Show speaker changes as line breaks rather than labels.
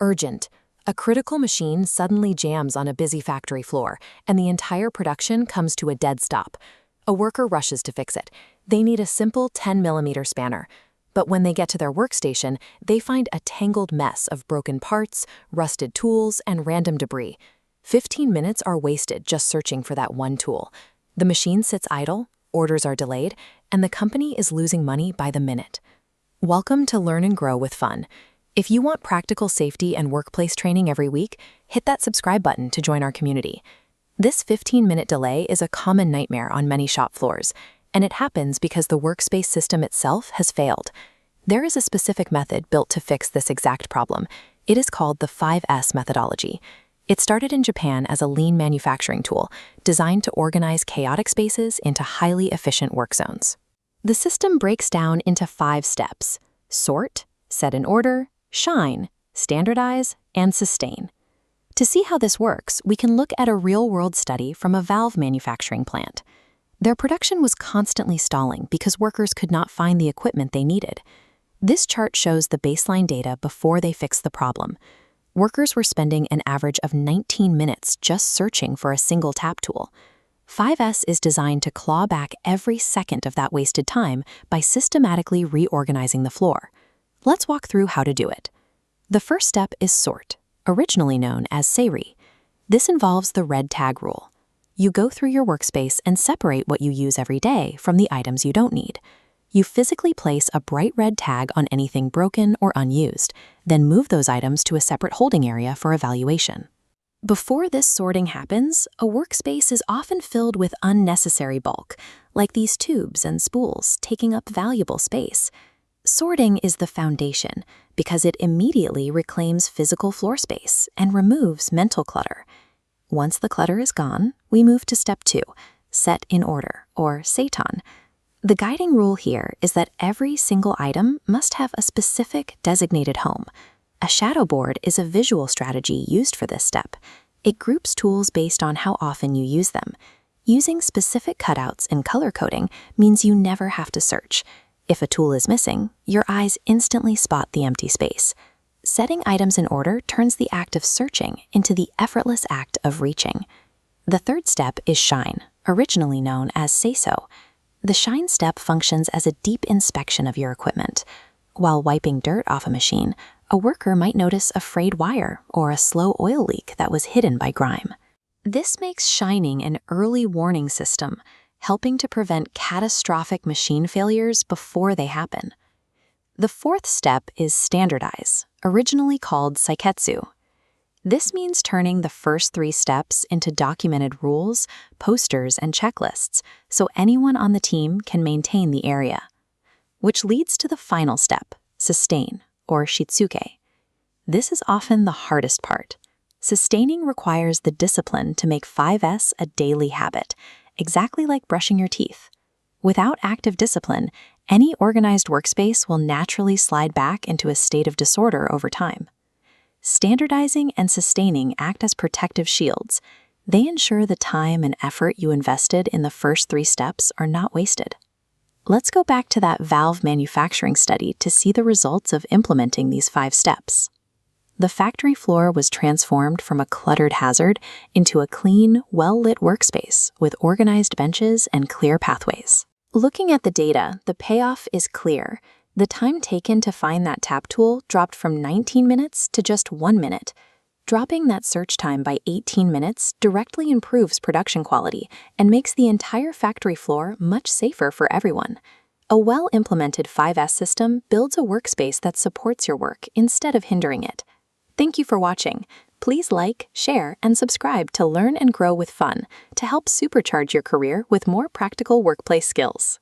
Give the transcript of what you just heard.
Urgent. A critical machine suddenly jams on a busy factory floor, and the entire production comes to a dead stop. A worker rushes to fix it. They need a simple 10mm spanner. But when they get to their workstation, they find a tangled mess of broken parts, rusted tools, and random debris. 15 minutes are wasted just searching for that one tool. The machine sits idle, orders are delayed, and the company is losing money by the minute. Welcome to Learn and Grow with Fun. If you want practical safety and workplace training every week, hit that subscribe button to join our community. This 15-minute delay is a common nightmare on many shop floors, and it happens because the workspace system itself has failed. There is a specific method built to fix this exact problem. It is called the 5S methodology. It started in Japan as a lean manufacturing tool, designed to organize chaotic spaces into highly efficient work zones. The system breaks down into 5 steps: sort, set in order, shine, standardize, and sustain. To see how this works, we can look at a real-world study from a valve manufacturing plant. Their production was constantly stalling because workers could not find the equipment they needed. This chart shows the baseline data before they fixed the problem. Workers were spending an average of 19 minutes just searching for a single tap tool. 5S is designed to claw back every second of that wasted time by systematically reorganizing the floor. Let's walk through how to do it. The first step is sort, originally known as Seiri. This involves the red tag rule. You go through your workspace and separate what you use every day from the items you don't need. You physically place a bright red tag on anything broken or unused, then move those items to a separate holding area for evaluation. Before this sorting happens, a workspace is often filled with unnecessary bulk, like these tubes and spools taking up valuable space. Sorting is the foundation because it immediately reclaims physical floor space and removes mental clutter. Once the clutter is gone, we move to step 2, set in order, or Seiton. The guiding rule here is that every single item must have a specific designated home. A shadow board is a visual strategy used for this step. It groups tools based on how often you use them. Using specific cutouts and color coding means you never have to search. If a tool is missing, your eyes instantly spot the empty space. Setting items in order turns the act of searching into the effortless act of reaching. The third step is shine, originally known as Seiso. The shine step functions as a deep inspection of your equipment. While wiping dirt off a machine, a worker might notice a frayed wire or a slow oil leak that was hidden by grime. This makes shining an early warning system, helping to prevent catastrophic machine failures before they happen. The fourth step is standardize, originally called Seiketsu. This means turning the first 3 steps into documented rules, posters, and checklists so anyone on the team can maintain the area. Which leads to the final step, sustain, or Shitsuke. This is often the hardest part. Sustaining requires the discipline to make 5S a daily habit, exactly like brushing your teeth. Without active discipline, any organized workspace will naturally slide back into a state of disorder over time. Standardizing and sustaining act as protective shields. They ensure the time and effort you invested in the first 3 steps are not wasted. Let's go back to that valve manufacturing study to see the results of implementing these 5 steps. The factory floor was transformed from a cluttered hazard into a clean, well-lit workspace with organized benches and clear pathways. Looking at the data, the payoff is clear. The time taken to find that tap tool dropped from 19 minutes to just 1 minute. Dropping that search time by 18 minutes directly improves production quality and makes the entire factory floor much safer for everyone. A well-implemented 5S system builds a workspace that supports your work instead of hindering it. Thank you for watching. Please like, share, and subscribe to Learn and Grow with Fun to help supercharge your career with more practical workplace skills.